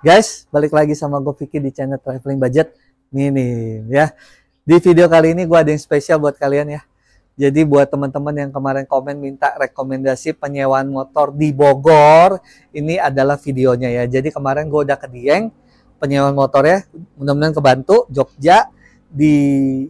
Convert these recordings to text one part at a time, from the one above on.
Guys, balik lagi sama gue Vicky di channel Traveling Budget. Nih ya. Di video kali ini gue ada yang spesial buat kalian ya. Jadi buat teman-teman yang kemarin komen minta rekomendasi penyewaan motor di Bogor, ini adalah videonya ya. Jadi kemarin gue udah ke Dieng, penyewaan motor ya. Mudah-mudahan kebantu. Jogja, di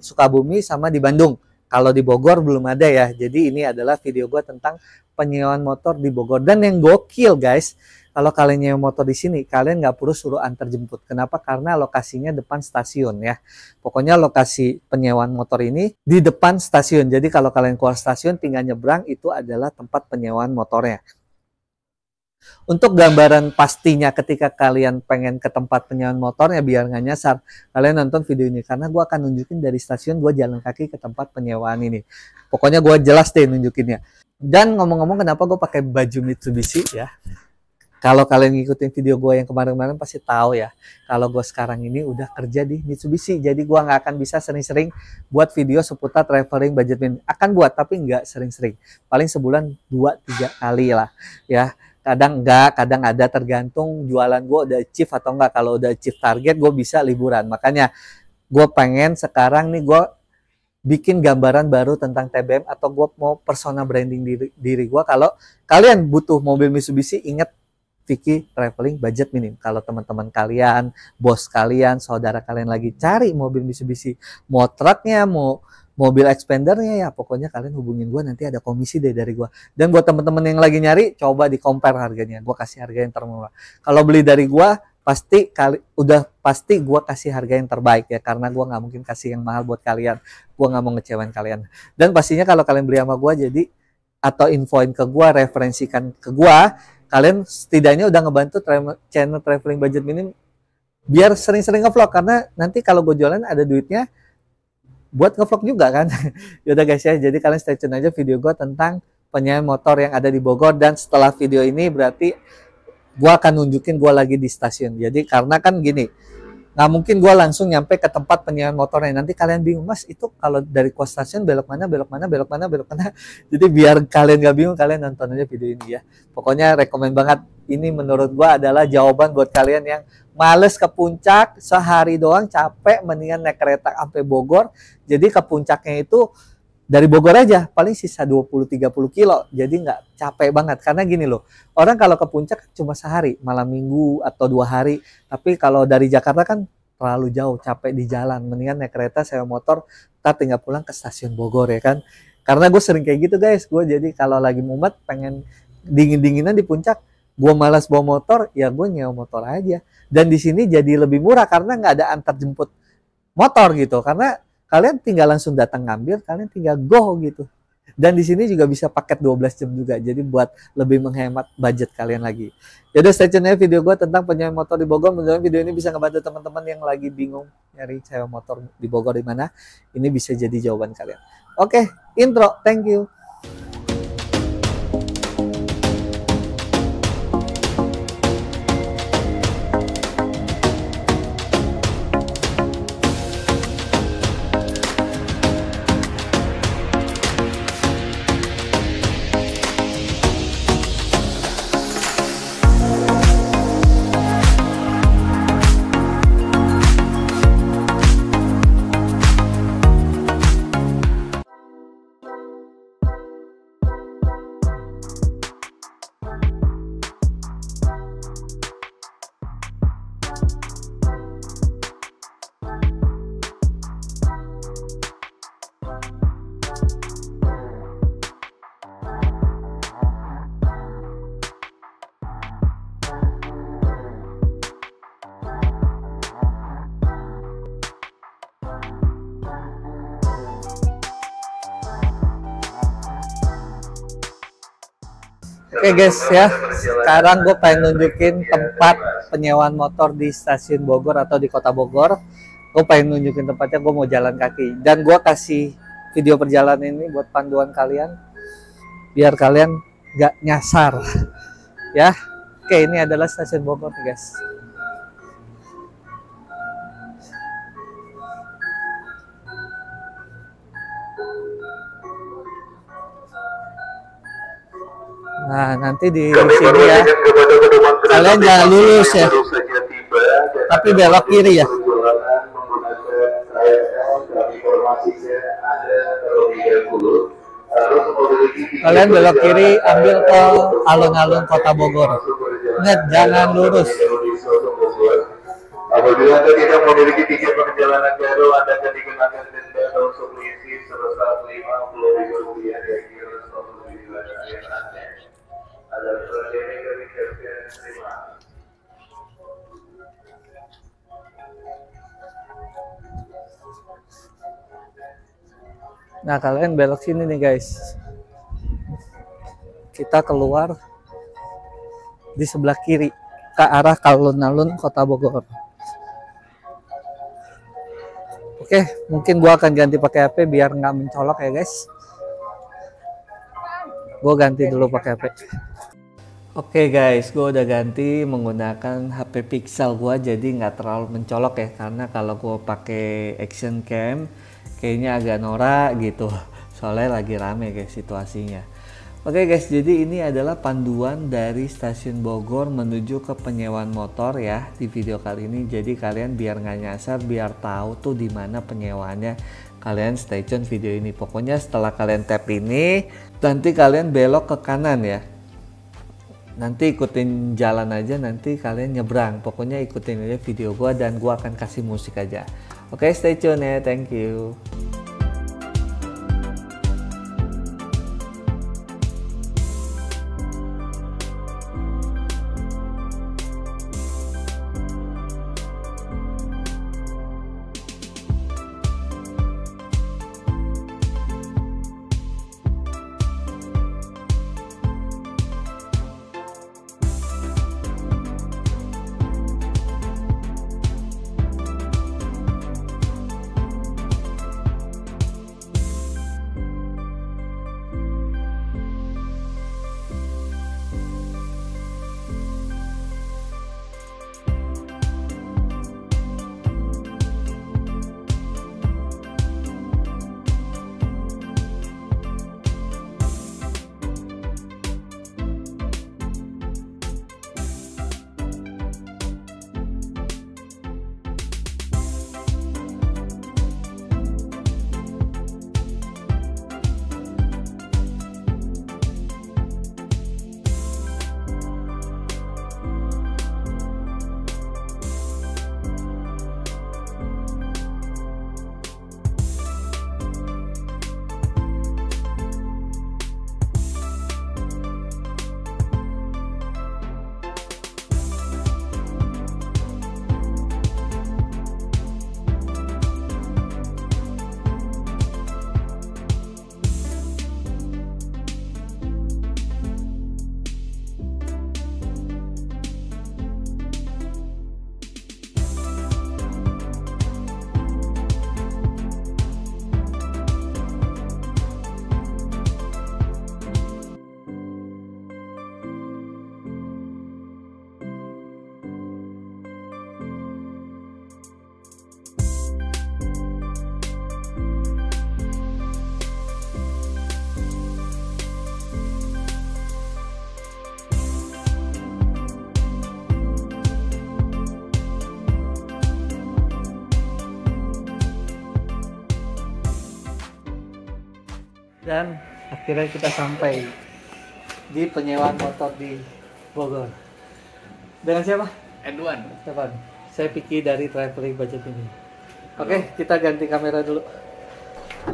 Sukabumi, sama di Bandung. Kalau di Bogor belum ada ya. Jadi ini adalah video gue tentang penyewaan motor di Bogor. Dan yang gokil guys, kalau kalian nyewa motor di sini, kalian nggak perlu suruh antar jemput. Kenapa? Karena lokasinya depan stasiun ya. Pokoknya lokasi penyewaan motor ini di depan stasiun. Jadi kalau kalian keluar stasiun, tinggal nyebrang, itu adalah tempat penyewaan motornya. Untuk gambaran pastinya ketika kalian pengen ke tempat penyewaan motornya biar nggak nyasar, kalian nonton video ini. Karena gue akan nunjukin dari stasiun gue jalan kaki ke tempat penyewaan ini. Pokoknya gue jelas deh nunjukinnya. Dan ngomong-ngomong kenapa gue pakai baju Mitsubishi ya. Kalau kalian ngikutin video gue yang kemarin-kemarin pasti tahu ya. Kalau gue sekarang ini udah kerja di Mitsubishi. Jadi gue nggak akan bisa sering-sering buat video seputar traveling budget min. Akan buat tapi nggak sering-sering. Paling sebulan 2-3 kali lah ya. Kadang enggak, kadang ada, tergantung jualan gue udah achieve atau enggak. Kalau udah achieve target gue bisa liburan. Makanya gue pengen sekarang nih gue bikin gambaran baru tentang TBM atau gue mau persona branding diri gue. Kalau kalian butuh mobil Mitsubishi, ingat Vicky Traveling Budget Minim. Kalau teman-teman kalian, bos kalian, saudara kalian lagi cari mobil Mitsubishi, mau truknya, mau mobil expandernya, ya pokoknya kalian hubungin gue, nanti ada komisi deh dari gue. Dan buat teman-teman yang lagi nyari, coba di compare harganya. Gue kasih harga yang termurah. Kalau beli dari gue, udah pasti gue kasih harga yang terbaik ya, karena gue nggak mungkin kasih yang mahal buat kalian. Gue nggak mau ngecewain kalian. Dan pastinya kalau kalian beli sama gue, jadi atau infoin ke gue, referensikan ke gue, kalian setidaknya udah ngebantu channel Traveling Budget Minim biar sering-sering ngevlog, karena nanti kalau gue jualan ada duitnya buat ngevlog juga kan. Yaudah guys ya, jadi kalian stay tune aja video gue tentang penyewaan motor yang ada di Bogor. Dan setelah video ini berarti gue akan nunjukin gue lagi di stasiun. Jadi karena kan gini, nggak mungkin gue langsung nyampe ke tempat penyewaan motornya. Nanti kalian bingung, mas itu kalau dari kos stasiun belok mana, belok mana, belok mana, belok mana. Jadi biar kalian nggak bingung, kalian nonton aja video ini ya. Pokoknya rekomen banget. Ini menurut gue adalah jawaban buat kalian yang males ke puncak, sehari doang capek, mendingan naik kereta sampai Bogor. Jadi ke puncaknya itu dari Bogor aja paling sisa 20-30 kilo, jadi nggak capek banget. Karena gini loh, orang kalau ke puncak cuma sehari, malam minggu atau 2 hari. Tapi kalau dari Jakarta kan terlalu jauh, capek di jalan. Mendingan naik kereta, sewa motor, ntar tinggal pulang ke stasiun Bogor ya kan. Karena gue sering kayak gitu guys, gue jadi kalau lagi mumet pengen dingin-dinginan di puncak, gue malas bawa motor, ya gue nyewa motor aja. Dan di sini jadi lebih murah karena nggak ada antar jemput motor gitu. Karena kalian tinggal langsung datang ngambil, kalian tinggal go gitu. Dan di sini juga bisa paket 12 jam juga. Jadi buat lebih menghemat budget kalian lagi. Jadi stay tune ya video gue tentang penyewaan motor di Bogor. Mudah-mudahan video ini bisa ngebantu teman-teman yang lagi bingung nyari sewa motor di Bogor di mana. Ini bisa jadi jawaban kalian. Oke, intro. Thank you. Oke guys ya, sekarang gue pengen nunjukin tempat penyewaan motor di stasiun Bogor atau di kota Bogor. Gue pengen nunjukin tempatnya, gue mau jalan kaki. Dan gue kasih video perjalanan ini buat panduan kalian, biar kalian gak nyasar ya. Oke, ini adalah stasiun Bogor nih guys. Nah, nanti di sini ya, kalian jangan lulus ya. Tapi belok kiri ya. Kalian belok kiri ambil ke alun-alun Kota Bogor. Ingat, jangan lurus. Apabila Anda tidak memiliki tiket perjalanan baru, Anda akan dikenakan denda non subsidi sebesar Rp50.000 yang kira suatu wilayah Anda. Ada perjanjian dari Kerjaan Terima. Nah, kalian belok sini nih guys. Kita keluar di sebelah kiri ke arah alun-alun Kota Bogor. Oke, mungkin gua akan ganti pakai HP biar nggak mencolok ya guys. Gua ganti dulu pakai HP. Oke guys, gua udah ganti menggunakan HP Pixel gua, jadi nggak terlalu mencolok ya, karena kalau gua pakai action cam kayaknya agak norak gitu. Soalnya lagi rame guys situasinya. Oke guys, jadi ini adalah panduan dari stasiun Bogor menuju ke penyewaan motor ya di video kali ini. Jadi kalian biar nggak nyasar, biar tahu tuh di mana penyewaannya, kalian stay tune video ini. Pokoknya setelah kalian tap ini, nanti kalian belok ke kanan ya. Nanti ikutin jalan aja, nanti kalian nyebrang. Pokoknya ikutin aja video gua dan gua akan kasih musik aja. Oke, stay tune ya, thank you. Dan akhirnya kita sampai di penyewaan motor di Bogor. Dengan siapa? Edwan. Stefan. Saya Piki dari Traveling Budget ini. Oke, kita ganti kamera dulu.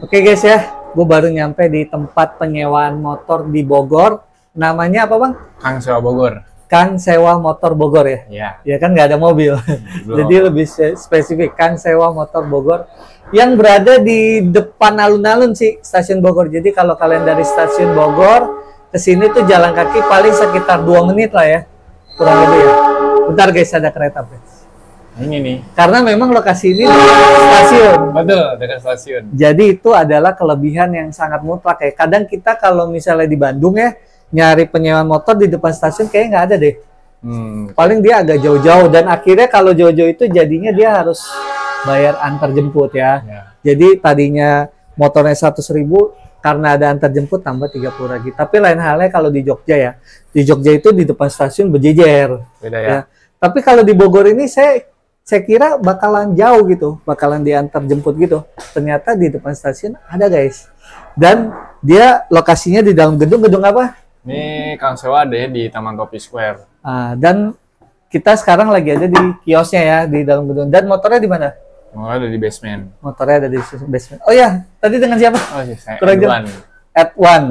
Oke guys ya, gue baru nyampe di tempat penyewaan motor di Bogor. Namanya apa bang? Kang Sewa Bogor. Kang Sewa Motor Bogor ya? Iya. Ya kan nggak ada mobil. Jadi lebih spesifik, Kang Sewa Motor Bogor. Yang berada di depan alun-alun sih, stasiun Bogor. Jadi kalau kalian dari stasiun Bogor ke sini tuh jalan kaki paling sekitar 2 menit lah ya. Kurang lebih ya. Bentar guys, ada kereta guys. Ini nih. Karena memang lokasi ini dekat stasiun. Betul, dekat stasiun. Jadi itu adalah kelebihan yang sangat mutlak ya. Kadang kita kalau misalnya di Bandung ya, nyari penyewaan motor di depan stasiun kayaknya nggak ada deh. Paling dia agak jauh-jauh, dan akhirnya kalau jauh-jauh itu jadinya dia harus bayar antar jemput ya. Jadi tadinya motornya 100.000, karena ada antar jemput tambah 30 lagi. Tapi lain halnya kalau di Jogja ya. Di Jogja itu di depan stasiun berjejer. Beda ya. Tapi kalau di Bogor ini saya saya kira bakalan jauh gitu, bakalan diantar jemput gitu. Ternyata di depan stasiun ada guys. Dan dia lokasinya di dalam gedung apa? Ini Kang Sewa ada ya di Taman Topi Square. Dan kita sekarang lagi ada di kiosnya ya di dalam gedung. Dan motornya di mana? Motornya ada di basement. Motornya ada di basement. Oh ya, tadi dengan siapa? Oh sih, saya Kurang Edwan.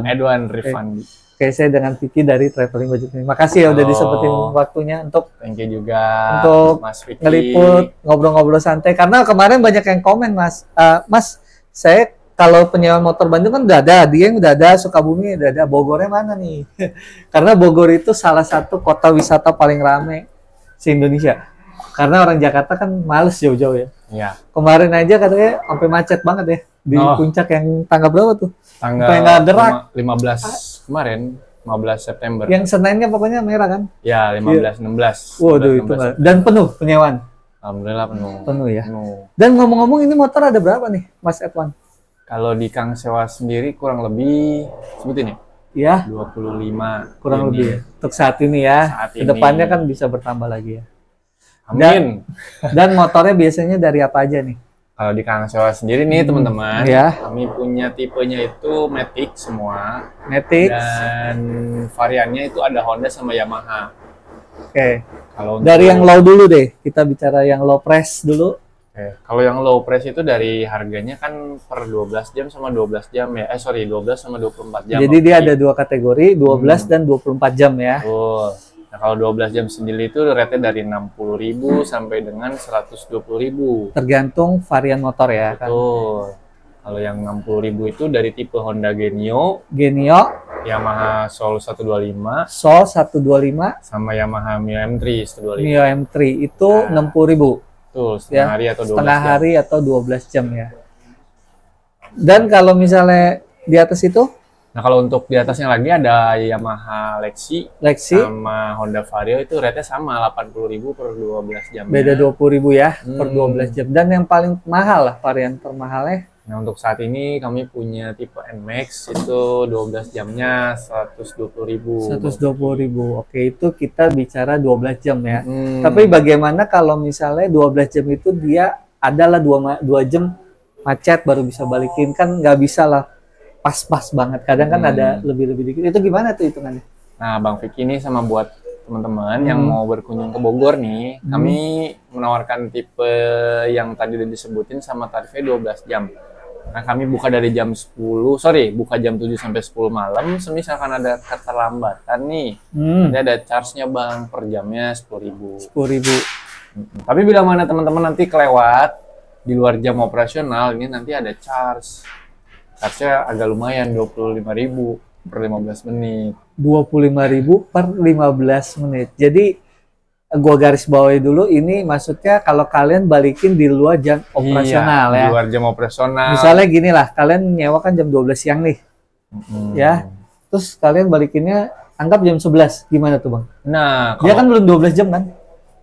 Edwan. Rifandi. Oke, saya dengan Vicky dari Traveling Budget ini. Makasih ya udah Halo. disempetin waktunya untuk Thank you juga untuk Mas Vicky. ngeliput, ngobrol-ngobrol santai. Karena kemarin banyak yang komen, Mas. Mas, saya kalau penyewaan motor Bandung kan udah ada, Dieng udah ada, Sukabumi udah ada, Bogornya mana nih? Karena Bogor itu salah satu kota wisata paling rame se-Indonesia. Karena orang Jakarta kan males jauh-jauh ya. Iya. Kemarin aja katanya sampai macet banget ya di puncak yang tanggal berapa tuh? Tanggal Sampai nggak gerak. 15 kemarin, 15 September. Yang Senennya pokoknya merah kan? Ya, 15 16. Waduh, 15, itu nggak. Dan penuh penyewaan. Alhamdulillah penuh. Penuh ya. Penuh. Dan ngomong-ngomong ini motor ada berapa nih, Mas Edwan? Kalau di Kang Sewa sendiri kurang lebih sebutin ya? Ya, 25 kurang ini. lebih ya. Untuk saat ini ya. Saat Kedepannya ini. kan bisa bertambah lagi ya. Amin. Dan motornya biasanya dari apa aja nih? Kalau di Kang Sewa sendiri nih teman-teman, Ya. kami punya tipenya itu Matic semua. Matic. Dan variannya itu ada Honda sama Yamaha. Oke. Kalau Dari untuk- yang low dulu deh. Kita bicara yang low press dulu. Oke, kalau yang low price itu dari harganya kan per 12 jam sama 12 jam ya. 12 sama 24 jam. Jadi dia ada dua kategori, 12 dan 24 jam ya. Betul. Nah, kalau 12 jam sendiri itu rate-nya dari 60.000 sampai dengan 120.000. Tergantung varian motor ya kan. Betul. Kalau yang 60.000 itu dari tipe Honda Genio, Genio, Yamaha Soul 125, Soul 125, sama Yamaha Mio M3 125. Mio M3 itu Nah. 60.000 Betul, setengah ya. hari atau 12 Setengah jam. hari atau 12 jam ya. Dan kalau misalnya di atas itu Nah, kalau untuk di atasnya lagi ada Yamaha Lexi Lexi sama Honda Vario itu rate-nya sama 80.000 per 12 jam. beda 20.000 ya per Hmm. 12 jam. Dan yang paling mahal lah varian termahalnya Nah, untuk saat ini kami punya tipe NMAX itu 12 jamnya 120.000. 120.000. Oke, itu kita bicara 12 jam ya. Hmm. Tapi bagaimana kalau misalnya 12 jam itu dia adalah 2 jam macet baru bisa balikin, kan nggak bisa lah pas-pas banget. Kadang kan ada lebih-lebih dikit. Itu gimana tuh hitungannya? Nah, Bang Vicky ini sama buat teman-teman yang mau berkunjung ke Bogor nih, kami menawarkan tipe yang tadi udah disebutin sama tarifnya 12 jam. Nah, kami buka dari jam 10, buka jam 7 sampai 10 malam. Misalkan ada keterlambatan nih, nanti ada charge-nya Bang, per jamnya 10.000. 10.000. Tapi bila mana teman-teman nanti kelewat di luar jam operasional, ini nanti ada charge. Charge-nya agak lumayan, 25.000 per 15 menit. 25.000 per 15 menit. Jadi gua garis bawahi dulu, ini maksudnya kalau kalian balikin di luar jam operasional Iya, ya. di luar jam operasional. Misalnya gini lah, kalian nyewa kan jam 12 siang nih, Mm. ya. Terus kalian balikinnya anggap jam 11. Gimana tuh, Bang? Nah, Dia kalau kan belum 12 jam kan?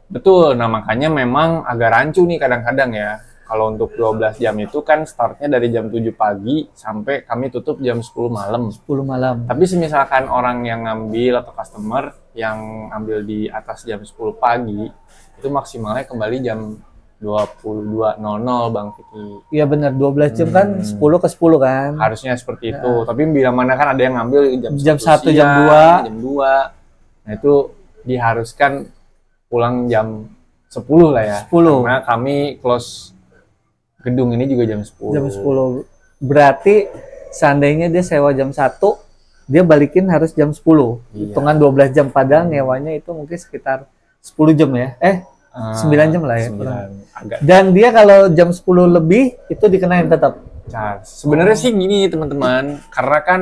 betul. Nah, makanya memang agak rancu nih kadang-kadang ya. Kalau untuk 12 jam itu kan startnya dari jam 7 pagi sampai kami tutup jam 10 malam. 10 malam. Tapi misalkan orang yang ngambil atau customer yang ambil di atas jam 10 pagi, itu maksimalnya kembali jam 22.00 Bang Vicky. Iya benar, 12 jam kan 10 ke 10 kan? Harusnya seperti itu. Tapi bila mana kan ada yang ngambil Jam 1, 1 jam siang, 2. jam 2. Nah, itu diharuskan pulang jam 10 lah ya. 10. Karena kami close gedung ini juga jam 10. Jam 10. Berarti seandainya dia sewa jam 1, dia balikin harus jam 10. Iya. Hitungan 12 jam, padahal nyewanya itu mungkin sekitar 10 jam ya. 9 jam lah ya. 9. Agak Dan dia kalau jam 10 lebih itu dikenain tetap. charge. Sebenarnya sih gini teman-teman, karena kan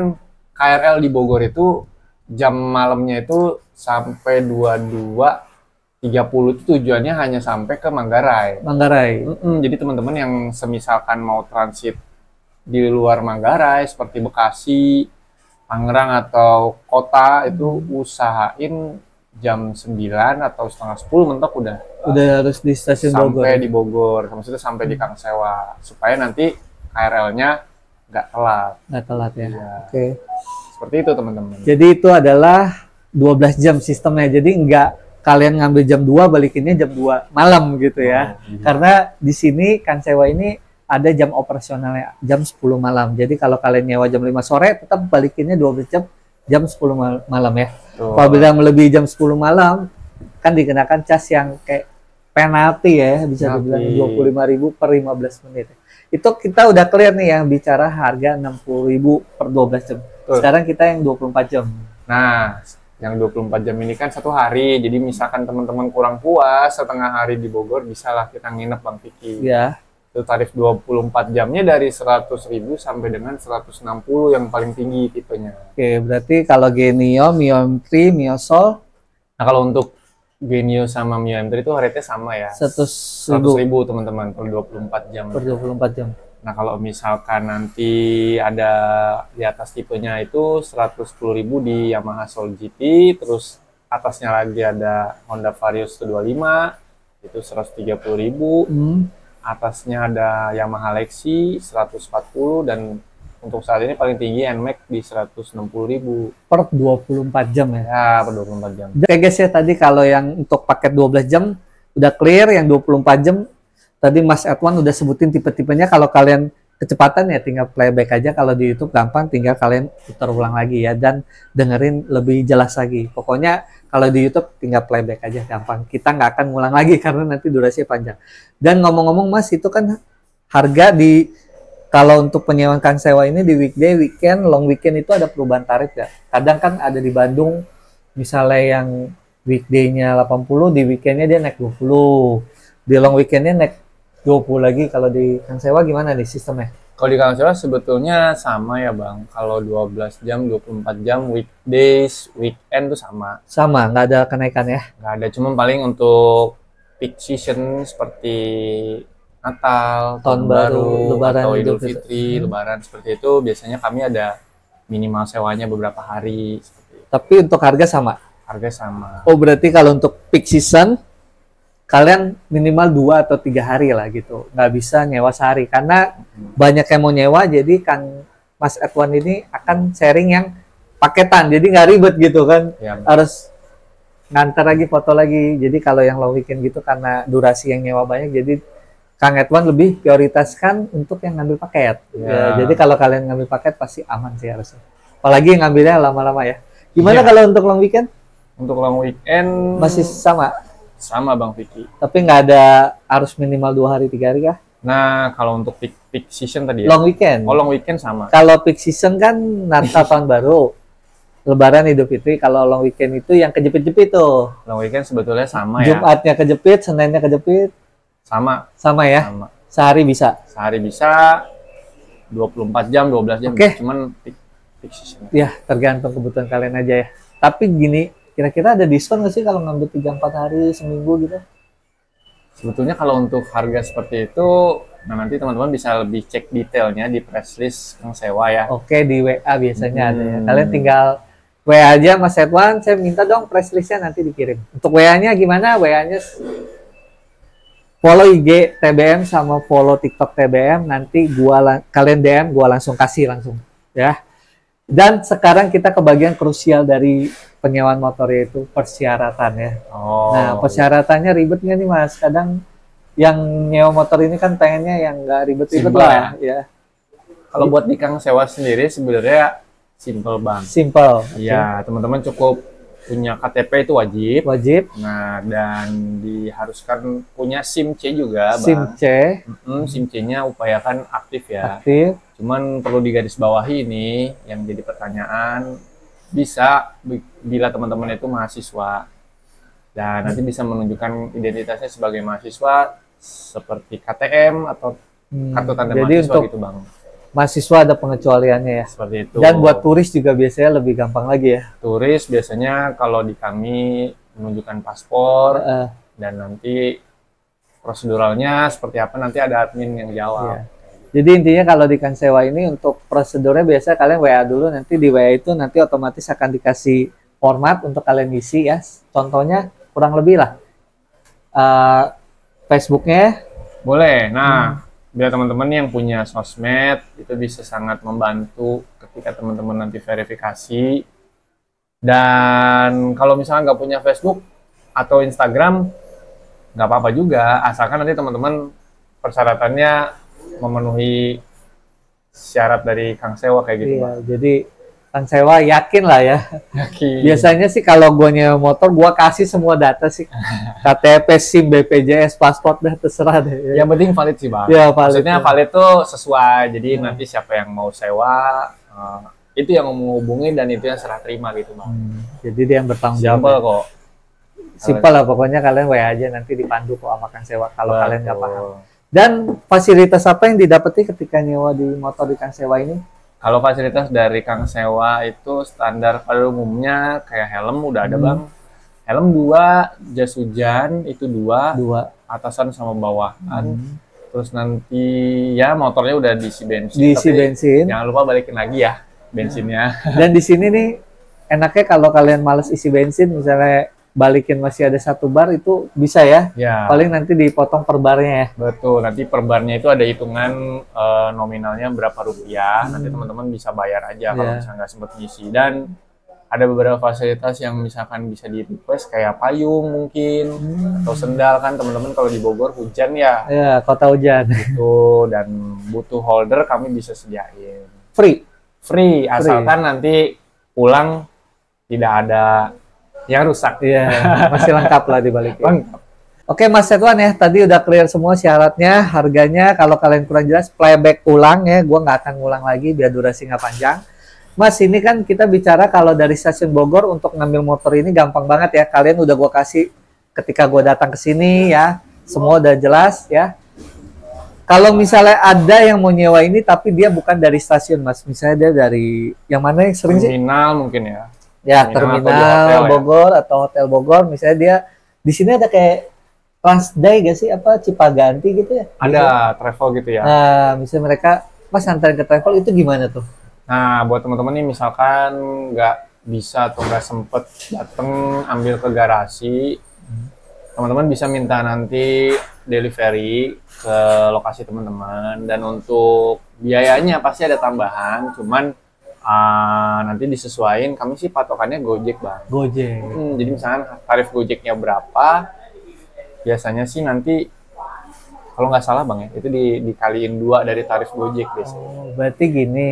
KRL di Bogor itu jam malamnya itu sampai 22.30 itu tujuannya hanya sampai ke Manggarai. Manggarai. Jadi teman-teman yang semisalkan mau transit di luar Manggarai seperti Bekasi, Tangerang atau kota itu usahain jam 9 atau setengah 10 mentok udah Udah harus di stasiun Bogor. sampai di Bogor, maksudnya sampai di Kang Sewa supaya nanti KRL-nya nggak telat. Nggak telat ya. Iya. Oke. Seperti itu teman-teman. Jadi itu adalah 12 jam sistemnya. Jadi nggak kalian ngambil jam 2 balikinnya jam 2 malam gitu ya. Karena di sini kan sewa ini ada jam operasionalnya jam 10 malam. Jadi kalau kalian nyewa jam 5 sore tetap balikinnya 12 jam 10 malam ya. Apabila melebihi jam 10 malam kan dikenakan cas yang kayak penalti ya, bisa dibilang 25.000 per 15 menit. Itu kita udah clear nih yang bicara harga 60.000 per 12 jam. Sekarang kita yang 24 jam. Nah, yang 24 jam ini kan 1 hari. Jadi misalkan teman-teman kurang puas setengah hari di Bogor, bisalah kita nginep Bang Vicky. Ya. Itu tarif 24 jamnya dari 100.000 sampai dengan 160 yang paling tinggi tipenya. Oke, berarti kalau Genio, Mio M3, Mio Soul. Nah, kalau untuk Genio sama Mio M3 itu rate-nya sama ya. 100.000 teman-teman per 24 jam. Per 24 jam. Nah, kalau misalkan nanti ada di atas tipenya itu 110.000 di Yamaha Soul GT, terus atasnya lagi ada Honda Vario 125 itu 130.000. Atasnya ada Yamaha Lexi 140 dan untuk saat ini paling tinggi NMAX di 160.000 per 24 jam ya. Ya, per 24 jam. Oke guys ya, tadi kalau yang untuk paket 12 jam udah clear, yang 24 jam tadi Mas Edwan udah sebutin tipe-tipenya. Kalau kalian kecepatan ya tinggal playback aja, kalau di YouTube gampang tinggal kalian putar ulang lagi ya dan dengerin lebih jelas lagi. Pokoknya kalau di YouTube tinggal playback aja gampang. Kita nggak akan ngulang lagi karena nanti durasinya panjang. Dan ngomong-ngomong Mas, itu kan harga di kalau untuk penyewaan kang sewa ini di weekday, weekend, long weekend itu ada perubahan tarif ya. Kadang kan ada di Bandung misalnya yang weekday-nya 80, di weekend-nya dia naik 20. Di long weekend-nya naik 20 lagi. Kalau di kang sewa gimana nih sistemnya? Kalau di kang sewa sebetulnya sama ya Bang. Kalau 12 jam, 24 jam, weekdays, weekend tuh sama. Sama, nggak ada kenaikan ya? Nggak ada, cuma paling untuk peak season seperti Natal, Tahun Baru, Lebaran, atau Idul Fitri, Lebaran seperti itu biasanya kami ada minimal sewanya beberapa hari. Seperti itu. Tapi untuk harga sama? Harga sama. Oh berarti kalau untuk peak season kalian minimal 2 atau 3 hari lah gitu, nggak bisa nyewa sehari karena banyak yang mau nyewa. Jadi Kang Mas Edwan ini akan sharing yang paketan, jadi nggak ribet gitu kan ya, harus nganter lagi foto lagi. Jadi kalau yang long weekend gitu karena durasi yang nyewa banyak, jadi Kang Edwan lebih prioritaskan untuk yang ngambil paket. Ya, jadi kalau kalian ngambil paket pasti aman sih harusnya. Apalagi yang ngambilnya lama-lama ya. Gimana kalau untuk long weekend? Untuk long weekend masih sama? Sama Bang Vicky. Tapi nggak ada harus minimal 2 hari 3 hari kah? Nah, kalau untuk peak season tadi ya? Long weekend? Oh, long weekend sama. Kalau peak season kan Natal Tahun Baru, Lebaran, Idul Fitri. Kalau long weekend itu yang kejepit-jepit tuh. Long weekend sebetulnya sama ya. Jumatnya kejepit, Seninnya kejepit. Sama ya? Sama. Sehari bisa? Sehari bisa, 24 jam, 12 jam. Cuman peak season. Ya, tergantung kebutuhan kalian aja ya. Tapi gini, kira-kira ada diskon nggak sih kalau ngambil 3-4 hari seminggu gitu? Sebetulnya kalau untuk harga seperti itu, nah nanti teman-teman bisa lebih cek detailnya di press list yang sewa ya. Oke, di WA biasanya ada ya. Kalian tinggal WA aja Mas Edwan, saya minta dong press listnya nanti dikirim. Untuk WA-nya gimana? WA-nya follow IG TBM sama follow TikTok TBM, nanti kalian DM, gua langsung kasih langsung ya. Dan sekarang kita ke bagian krusial dari penyewaan motor, yaitu persyaratan ya. Nah, persyaratannya ribet nggak nih Mas? Kadang yang nyewa motor ini kan pengennya yang nggak ribet-ribet lah ya. Kalau buat di kang sewa sendiri sebenarnya simple Bang. Simple. Ya, teman-teman cukup punya KTP itu wajib. Wajib. Nah, dan diharuskan punya SIM C juga, Bang. SIM C. SIM C-nya upayakan aktif ya. Aktif. Cuman perlu digarisbawahi ini yang jadi pertanyaan, bisa bila teman-teman itu mahasiswa dan nanti bisa menunjukkan identitasnya sebagai mahasiswa seperti KTM atau kartu tanda mahasiswa gitu Bang. Mahasiswa ada pengecualiannya ya. Seperti itu. Dan buat turis juga biasanya lebih gampang lagi ya. Turis biasanya kalau di kami menunjukkan paspor dan nanti proseduralnya seperti apa nanti ada admin yang jawab. Iya. Jadi intinya kalau di kang sewa ini untuk prosedurnya biasa kalian WA dulu, nanti di WA itu nanti otomatis akan dikasih format untuk kalian isi ya. Contohnya kurang lebih lah Facebooknya. Boleh. Nah, biar teman-teman yang punya sosmed itu bisa sangat membantu ketika teman-teman nanti verifikasi. Dan kalau misalnya nggak punya Facebook, atau Instagram nggak apa-apa juga, asalkan nanti teman-teman persyaratannya memenuhi syarat dari Kang Sewa kayak gitu. Iya, jadi Kang Sewa yakin lah ya. Yakin. Biasanya sih kalau gue nyewa motor, gue kasih semua data sih. KTP, SIM, BPJS, paspor, dah terserah deh. Yang penting valid sih Bang. Ya, valid. Maksudnya valid tuh sesuai, jadi nanti siapa yang mau sewa, itu yang menghubungi dan itu yang serah terima gitu Bang. Jadi dia yang bertanggung jawab. Simpel kok. Simpel lah, pokoknya kalian WA aja, nanti dipandu kok sama Kang Sewa kalau Betul. kalian nggak paham. Dan fasilitas apa yang didapati ketika nyewa di motor di Kang Sewa ini? Kalau fasilitas dari Kang Sewa itu standar pada umumnya kayak helm udah ada Bang. Helm 2, jas hujan itu 2, atasan sama bawahan. Terus nanti ya motornya udah diisi bensin. Diisi bensin. Jangan lupa balikin lagi ya bensinnya. Dan di sini nih enaknya kalau kalian males isi bensin, misalnya balikin masih ada 1 bar, itu bisa ya. Ya. Paling nanti dipotong per barnya ya. Betul, nanti per barnya itu ada hitungan nominalnya berapa rupiah. Nanti teman-teman bisa bayar aja kalau misalnya nggak sempat ngisi. Dan ada beberapa fasilitas yang misalkan bisa di request kayak payung mungkin atau sendal kan teman-teman kalau di Bogor hujan ya. Ya, kota hujan. Gitu, dan butuh holder kami bisa sediain. Free. Asalkan nanti pulang tidak ada yang rusak. Iya, masih lengkap lah dibalikin. Lengkap. Oke Mas Setwan ya, tadi udah clear semua syaratnya, harganya. Kalau kalian kurang jelas, playback ulang ya, gue nggak akan ngulang lagi biar durasi nggak panjang. Mas, ini kan kita bicara kalau dari stasiun Bogor untuk ngambil motor ini gampang banget ya. Kalian udah gue kasih ketika gue datang ke sini ya, semua udah jelas ya. Kalau misalnya ada yang mau nyewa ini tapi dia bukan dari stasiun Mas, misalnya dia dari yang mana yang sering sih? Terminal mungkin ya. Ya, terminal Bogor atau hotel Bogor, misalnya dia di sini ada kayak Transday gak sih, apa Cipaganti gitu ya? Ada travel gitu ya. Nah, misalnya mereka Mas antarin ke travel itu gimana tuh? Nah, buat teman-teman nih misalkan nggak bisa atau nggak sempet dateng ambil ke garasi, teman-teman bisa minta nanti delivery ke lokasi teman-teman, dan untuk biayanya pasti ada tambahan, cuman nanti disesuaikan. Kami sih patokannya Gojek Bang. Gojek. Jadi misalkan tarif Gojeknya berapa, biasanya sih nanti kalau nggak salah Bang ya, itu dikaliin 2 dari tarif Gojek biasanya. Oh, berarti gini,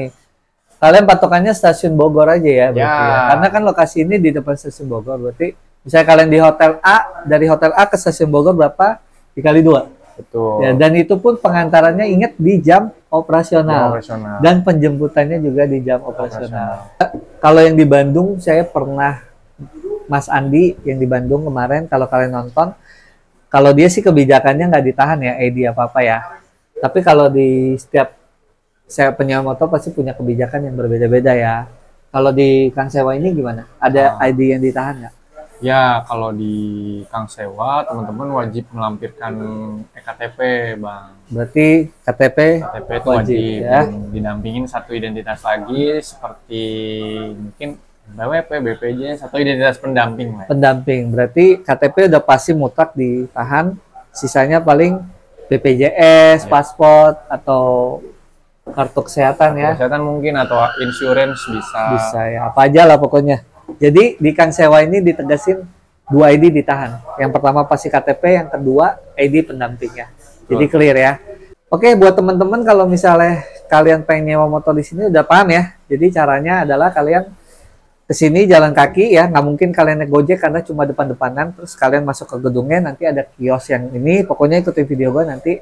kalian patokannya stasiun Bogor aja ya, berarti ya. Karena kan lokasi ini di depan stasiun Bogor, berarti misalnya kalian di hotel A, dari hotel A ke stasiun Bogor berapa? Dikali 2. Betul. Ya, dan itu pun pengantarannya ingat di jam operasional. Dan penjemputannya juga di jam operasional. Kalau yang di Bandung, saya pernah Mas Andi yang di Bandung kemarin, kalau kalian nonton, kalau dia sih kebijakannya nggak ditahan ya, ID apa-apa ya. Tapi kalau di setiap saya penyewa motor pasti punya kebijakan yang berbeda-beda ya. Kalau di Kang Sewa ini gimana? Ada ID yang ditahan nggak? Ya, kalau di Kang Sewa, teman-teman wajib melampirkan EKTP, Bang. Berarti KTP itu wajib ya. Didampingin satu identitas lagi, seperti mungkin BWP, BPJS, atau identitas pendamping. Pendamping, berarti KTP udah pasti mutlak ditahan, sisanya paling BPJS, paspor, atau kartu kesehatan ya. Kesehatan mungkin, atau insurance bisa. Bisa ya, apa aja lah pokoknya. Jadi di Kang Sewa ini ditegasin 2 ID ditahan. Yang pertama pasti KTP, yang kedua ID pendampingnya. Jadi clear ya. Oke, buat teman-teman kalau misalnya kalian pengen nyewa motor di sini udah paham ya. Jadi caranya adalah kalian ke sini jalan kaki ya. Nggak mungkin kalian naik Gojek karena cuma depan-depanan. Terus kalian masuk ke gedungnya, nanti ada kios yang ini. Pokoknya ikutin video gue nanti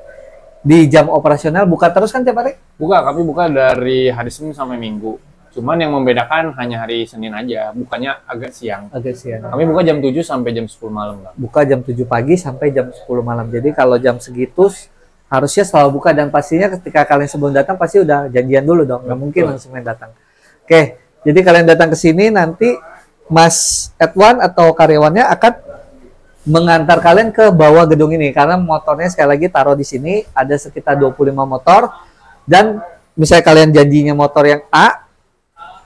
di jam operasional. Buka terus kan tiap hari? Buka, kami buka dari hari Senin sampai Minggu. Cuman yang membedakan hanya hari Senin aja, bukannya agak siang. Agak siang. Kami buka jam 7 sampai jam 10 malam, Bang. Buka jam 7 pagi sampai jam 10 malam. Jadi kalau jam segitu harusnya selalu buka, dan pastinya ketika kalian sebelum datang pasti udah janjian dulu dong. Nggak mungkin langsung main datang. Oke, jadi kalian datang ke sini nanti Mas Edwan atau karyawannya akan mengantar kalian ke bawah gedung ini, karena motornya sekali lagi taruh di sini ada sekitar 25 motor, dan misalnya kalian janjinya motor yang A,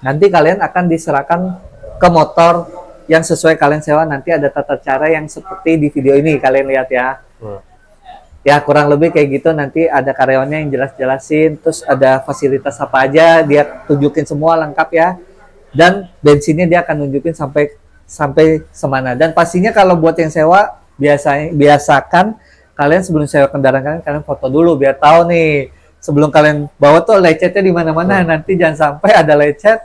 nanti kalian akan diserahkan ke motor yang sesuai kalian sewa. Nanti ada tata cara yang seperti di video ini kalian lihat ya. Ya kurang lebih kayak gitu. Nanti ada karyawannya yang jelas-jelasin, terus ada fasilitas apa aja dia tunjukin semua lengkap ya. Dan bensinnya dia akan nunjukin sampai sampai semana. Dan pastinya kalau buat yang sewa, biasakan kalian sebelum sewa kendaraan kalian foto dulu biar tahu nih sebelum kalian bawa tuh lecetnya di mana-mana. Nanti jangan sampai ada lecet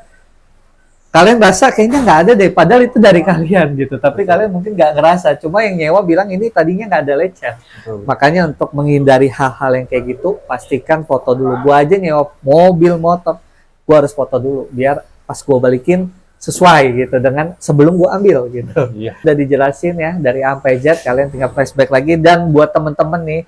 kalian rasa kayaknya nggak ada deh, padahal itu dari kalian gitu. Tapi kalian mungkin nggak ngerasa, cuma yang nyewa bilang ini tadinya nggak ada lecet. Makanya untuk menghindari hal-hal yang kayak gitu, pastikan foto dulu. Gua aja nyewa mobil, motor, gua harus foto dulu biar pas gua balikin sesuai gitu dengan sebelum gua ambil gitu. Iya. Udah dijelasin ya dari A sampai Z, kalian tinggal flashback lagi. Dan buat temen-temen nih,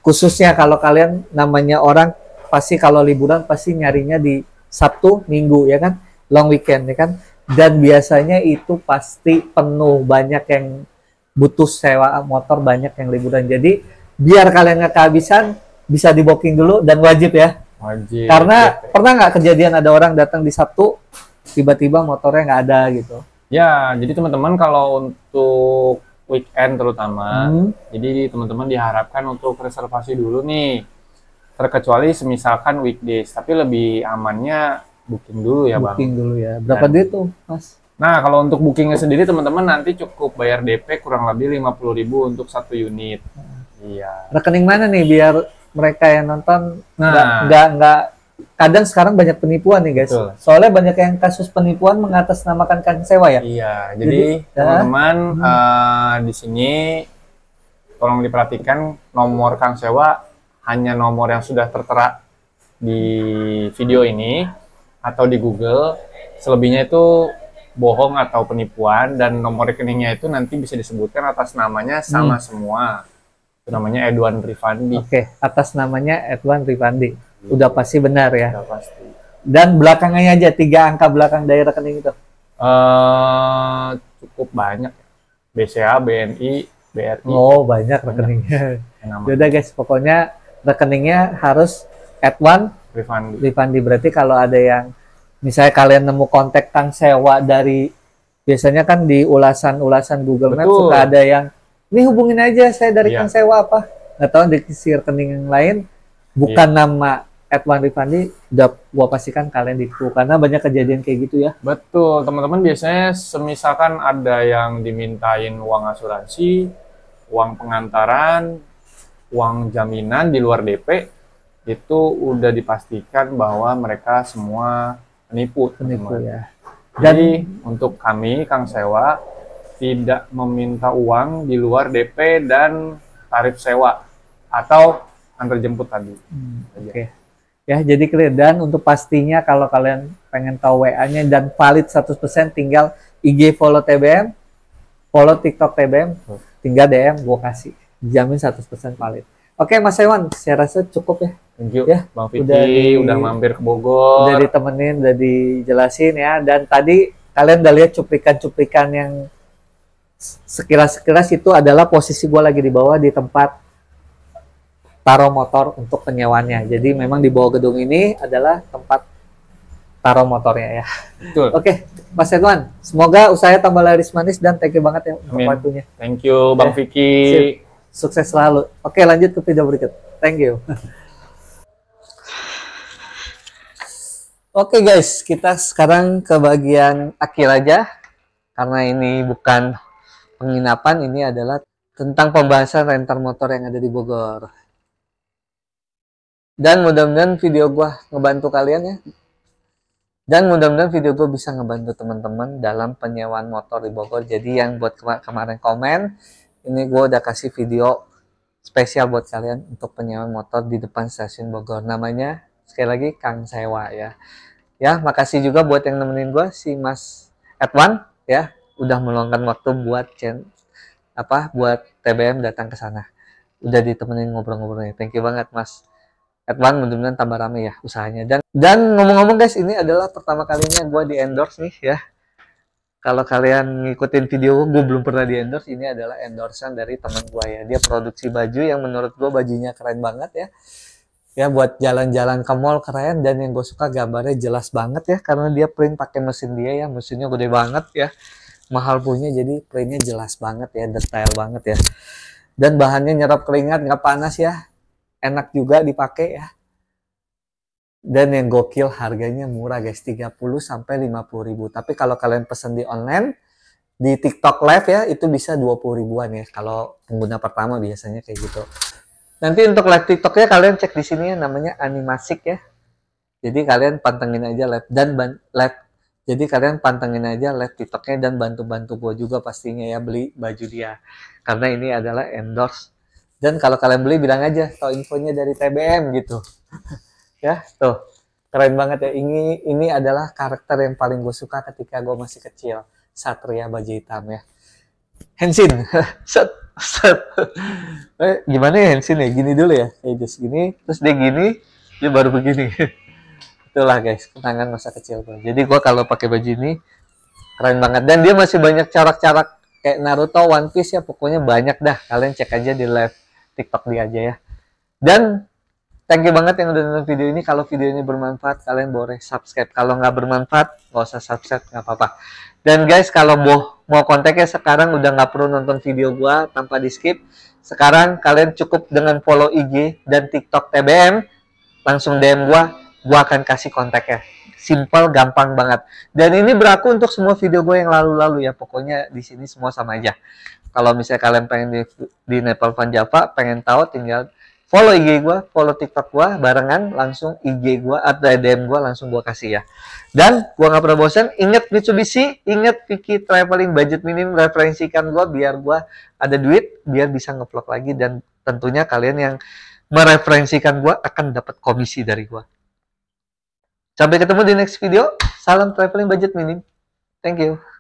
khususnya kalau kalian namanya orang pasti kalau liburan pasti nyarinya di Sabtu, Minggu ya kan, long weekend ya kan, dan biasanya itu pasti penuh, banyak yang butuh sewa motor, banyak yang liburan. Jadi biar kalian nggak kehabisan bisa di booking dulu dan wajib ya. Wajib. Karena pernah nggak kejadian ada orang datang di Sabtu tiba-tiba motornya nggak ada gitu. Ya, jadi teman-teman kalau untuk weekend terutama, jadi teman-teman diharapkan untuk reservasi dulu nih. Terkecuali semisalkan weekdays, tapi lebih amannya booking dulu ya Bang. Booking dulu ya. Berapa duit tuh Mas? Nah, kalau untuk bookingnya sendiri teman-teman nanti cukup bayar DP kurang lebih 50.000 untuk satu unit. Iya. Rekening mana nih biar mereka yang nonton Nah. nggak kadang sekarang banyak penipuan nih guys. Betul. Soalnya banyak yang kasus penipuan mengatasnamakan kan sewa ya. Iya, jadi teman-teman di sini tolong diperhatikan nomor Kang Sewa hanya nomor yang sudah tertera di video ini atau di Google. Selebihnya itu bohong atau penipuan, dan nomor rekeningnya itu nanti bisa disebutkan atas namanya sama semua. Itu namanya Edwan Rifandi. Oke, atas namanya Edwan Rifandi. Udah pasti benar ya. Udah pasti. Dan belakangnya aja 3 angka belakang dari rekening itu. Cukup banyak. BCA, BNI, BRI. Oh, banyak rekeningnya. Yang Yaudah guys, pokoknya rekeningnya harus Edwan Rifandi. Rifandi. Berarti kalau ada yang misalnya kalian nemu kontak Kang Sewa dari, biasanya kan di ulasan-ulasan Google Maps Betul. suka ada yang ini hubungin aja saya dari Iya. Kang Sewa apa, nggak tahu di isi rekening yang lain bukan nama Edwan Rifandi, udah gua pastikan kalian ditipu karena banyak kejadian kayak gitu ya. Betul, teman-teman. Biasanya semisalkan ada yang dimintain uang asuransi, uang pengantaran, uang jaminan di luar DP, itu udah dipastikan bahwa mereka semua penipu. Penipu teman-teman. ya. Jadi untuk kami, Kang Sewa, tidak meminta uang di luar DP dan tarif sewa atau antar jemput tadi. Oke. Ya, jadi clear. Dan untuk pastinya kalau kalian pengen tahu WA-nya dan valid 100%, tinggal IG follow TBM, follow TikTok TBM, tinggal DM gua kasih. Dijamin 100% valid. Oke, Mas Ewan, saya rasa cukup ya. Thank you, Ya, Bang Vicky, udah mampir ke Bogor. Udah ditemenin, udah dijelasin ya. Dan tadi kalian udah lihat cuplikan-cuplikan yang sekilas-sekilas itu adalah posisi gua lagi di bawah di tempat taruh motor untuk penyewaannya. Jadi memang di bawah gedung ini adalah tempat taruh motornya ya. Betul. Oke, Mas Edwan, semoga usahanya tambah laris manis dan thank you banget ya untuk Amin. waktunya. Thank you, Bang Ya, Vicky. sip. Sukses selalu. Oke, lanjut ke video berikut. Thank you. Oke guys, kita sekarang ke bagian akhir aja. Karena ini bukan penginapan, ini adalah tentang pembahasan rental motor yang ada di Bogor. Dan mudah-mudahan video gua ngebantu kalian ya. Dan mudah-mudahan video gue bisa ngebantu teman-teman dalam penyewaan motor di Bogor. Jadi yang buat kemarin komen, ini gue udah kasih video spesial buat kalian untuk penyewaan motor di depan stasiun Bogor. Namanya sekali lagi Kang Sewa ya. Ya, makasih juga buat yang nemenin gue, si Mas Edwan ya, udah meluangkan waktu buat buat TBM datang ke sana. Udah ditemenin ngobrol-ngobrolnya. Thank you banget Mas Edwan, mudah-mudahan tambah rame ya usahanya. Dan ngomong-ngomong guys, ini adalah pertama kalinya gue di endorse nih ya. Kalau kalian ngikutin video gue belum pernah di endorse, ini adalah endorsean dari teman gue ya. Dia produksi baju yang menurut gue bajunya keren banget ya. Ya buat jalan-jalan ke mall keren, dan yang gue suka gambarnya jelas banget ya, karena dia print pakai mesin dia ya, mesinnya gede banget ya. Mahal punya, jadi printnya jelas banget ya, detail banget ya. Dan bahannya nyerap keringat, nggak panas ya. Enak juga dipakai ya. Dan yang gokil harganya murah guys, 30 sampai 50 ribu. Tapi kalau kalian pesen di online, di TikTok Live ya itu bisa 20 ribuan ya kalau pengguna pertama biasanya kayak gitu. Nanti untuk live TikToknya kalian cek di sini ya, namanya Animasik ya. Jadi kalian pantengin aja live dan live. Jadi kalian pantengin aja live TikToknya dan bantu-bantu gue juga pastinya ya beli baju dia. Karena ini adalah endorse. Dan kalau kalian beli bilang aja tau infonya dari TBM gitu. Ya, tuh. Keren banget ya. Ini adalah karakter yang paling gue suka ketika gue masih kecil. Satria Baju Hitam ya. Henshin. Set. Gimana ya Henshin ya? Gini dulu ya. Kayak just gini. Terus dia gini. Dia baru begini. Itulah guys, kenangan masa kecil gue. Jadi gue kalau pakai baju ini keren banget. Dan dia masih banyak corak-corak kayak Naruto, One Piece ya. Pokoknya banyak dah. Kalian cek aja di live TikTok dia aja ya. Dan thank you banget yang udah nonton video ini. Kalau video ini bermanfaat, kalian boleh subscribe. Kalau nggak bermanfaat, nggak usah subscribe, nggak apa-apa. Dan guys, kalau mau kontaknya sekarang udah nggak perlu nonton video gue tanpa di skip. Sekarang kalian cukup dengan follow IG dan TikTok TBM. Langsung DM gue akan kasih kontaknya. Simple, gampang banget. Dan ini berlaku untuk semua video gue yang lalu-lalu ya. Pokoknya di sini semua sama aja. Kalau misalnya kalian pengen di Nepal Van Java, pengen tahu tinggal follow IG gue, follow TikTok gue, barengan langsung IG gue atau DM gue langsung gue kasih ya. Dan gue nggak pernah bosan, inget Mitsubishi, inget Vicky Traveling Budget Minim, referensikan gue biar gue ada duit, biar bisa ngevlog lagi. Dan tentunya kalian yang mereferensikan gue akan dapat komisi dari gue. Sampai ketemu di next video. Salam traveling budget minim. Thank you.